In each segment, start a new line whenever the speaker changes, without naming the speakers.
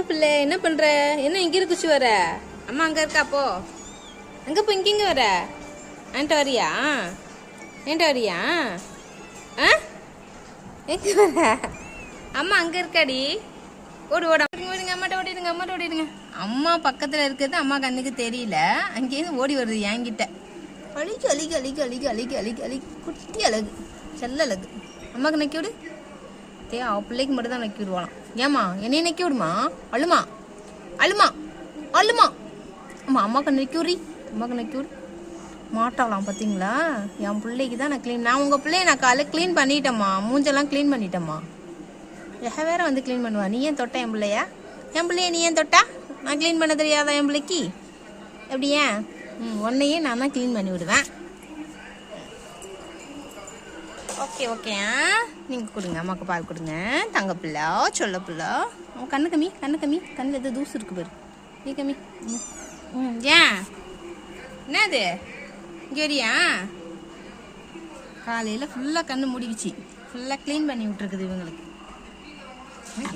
பிள்ளை என்ன பண்ற? என்ன இங்க இருக்குச்சு வர? அம்மா அங்க இருக்கா போ. அங்க போ, இங்க வர. என்கிட்ட வரியா? என்கிட்ட வரியா? எங்க வர? அம்மா அங்க இருக்காடி. ஓடு ஓட ஓடிடுங்க, அம்மாட்ட ஓடிடுங்க, அம்மாட்ட ஓடிடுங்க. அம்மா பக்கத்துல இருக்கிறது அம்மா கண்ணுக்கு தெரியல. அங்கேயிருந்து ஓடி வருது என்கிட்ட. அழிக்கு அழிக்கு அழிக்கு அழிக்கு அழிக்கு அழிக்கு அழிக்கு. குட்டி அழகு, செல்ல அழகு. அம்மாவுக்கு நக்கி விடு. பிள்ளைக்கு மட்டும் தான் நக்கி விடுவாளாம். ஏமா என்னைய நக்கி விடுமா? அழுமா அழுமா அழுமா. அம்மா அம்மாவுக்கு நக்கி விட்றி, அம்மாவுக்கு நக்கி விடு. மாட்டாளாம் பார்த்தீங்களா? என் பிள்ளைக்கு தான் நான் உங்கள் பிள்ளைய நான் காலையில் க்ளீன் பண்ணிட்டேம்மா. மூஞ்செல்லாம் க்ளீன் பண்ணிட்டேம்மா. வேற வந்து க்ளீன் பண்ணுவா. நீ ஏன் தொட்ட என் பிள்ளையா? என் பிள்ளைய நீ ஏன் தொட்டா? நான் க்ளீன் பண்ண தெரியாதா என் பிள்ளைக்கு? எப்படியா? உன்னையே நான் தான் க்ளீன் பண்ணி விடுவேன். Okay okay. நீங்கள் கொடுங்க, அம்மாவுக்கு பால் கொடுங்க. தங்க பிள்ளை, சொல்ல பிள்ளை. கண்ணு கம்மி, கண்ணு கம்மி. கண்ணில் எது தூசு இருக்கு பாரு. நீ கம்மி. ஏன் என்னது? இங்கே வரியா? காலையில் ஃபுல்லாக கண்ணு மூடிக்குச்சு. ஃபுல்லாக க்ளீன் பண்ணி விட்டுருக்குது இவங்களுக்கு.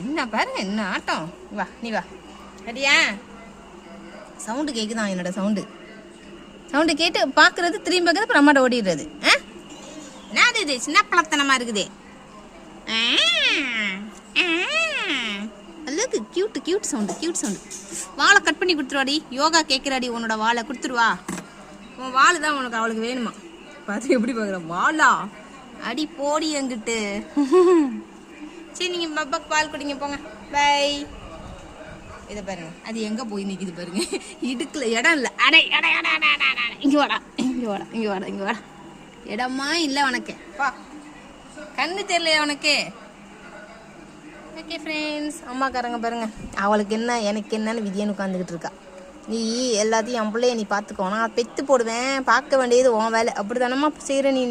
என்ன பாருங்க, என்ன ஆட்டம். வா நீ வா. சரியா? சவுண்டு கேட்குதான், என்னோட சவுண்டு கேட்டு பார்க்குறது, திரும்பி பார்க்குறது, அப்புறம் அம்மாட்ட ஓடிடுறது. என்னது இது? சின்ன பழத்தனமா இருக்குது. அல்லது கியூட் சவுண்டு. வாழை கட் பண்ணி கொடுத்துருவாடி. யோகா கேட்குறாடி. உன்னோட வாழை கொடுத்துருவா. உன் வாழை தான் உனக்கு அவளுக்கு வேணுமா? பார்த்து எப்படி பார்க்குற? வாழா அடி போடி எங்கிட்டு. சரி, நீங்கள் பப்பாக்கு பால் குடிங்க, போங்க. பை. இதை பாருங்க, அது எங்கே போய் நிற்கிது பாருங்க. இடுக்கல இடம் இல்லை. அடை அடை அடை அடை. இங்கே வாடா, இங்கே வாடா, இங்கே வாடா, இங்கே வாடா. இடமா இல்லை உனக்கு. பா, கண்ணு தெரியலையா உனக்கு? ஓகே ஃப்ரெண்ட்ஸ், அம்மாக்காரங்க பாருங்க, அவளுக்கு என்ன எனக்கு என்னன்னு விதியன்னு உட்காந்துக்கிட்டு இருக்கா. நீ எல்லாத்தையும் என் பிள்ளைய நீ பார்த்துக்கோ, நான் பெற்று போடுவேன், பார்க்க வேண்டியது உன் வேலை. அப்படி தானம்மா செய்கிற, நீ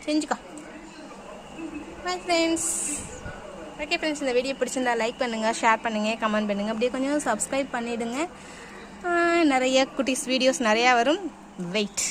செஞ்சுக்கோ. Bye friends. ஓகே ஃப்ரெண்ட்ஸ், இந்த வீடியோ பிடிச்சிருந்தா லைக் பண்ணுங்கள், ஷேர் பண்ணுங்கள், கமெண்ட் பண்ணுங்கள். அப்படியே கொஞ்சம் சப்ஸ்கிரைப் பண்ணிவிடுங்க. நிறைய குட்டீஸ் வீடியோஸ் நிறையா வரும். வெயிட்.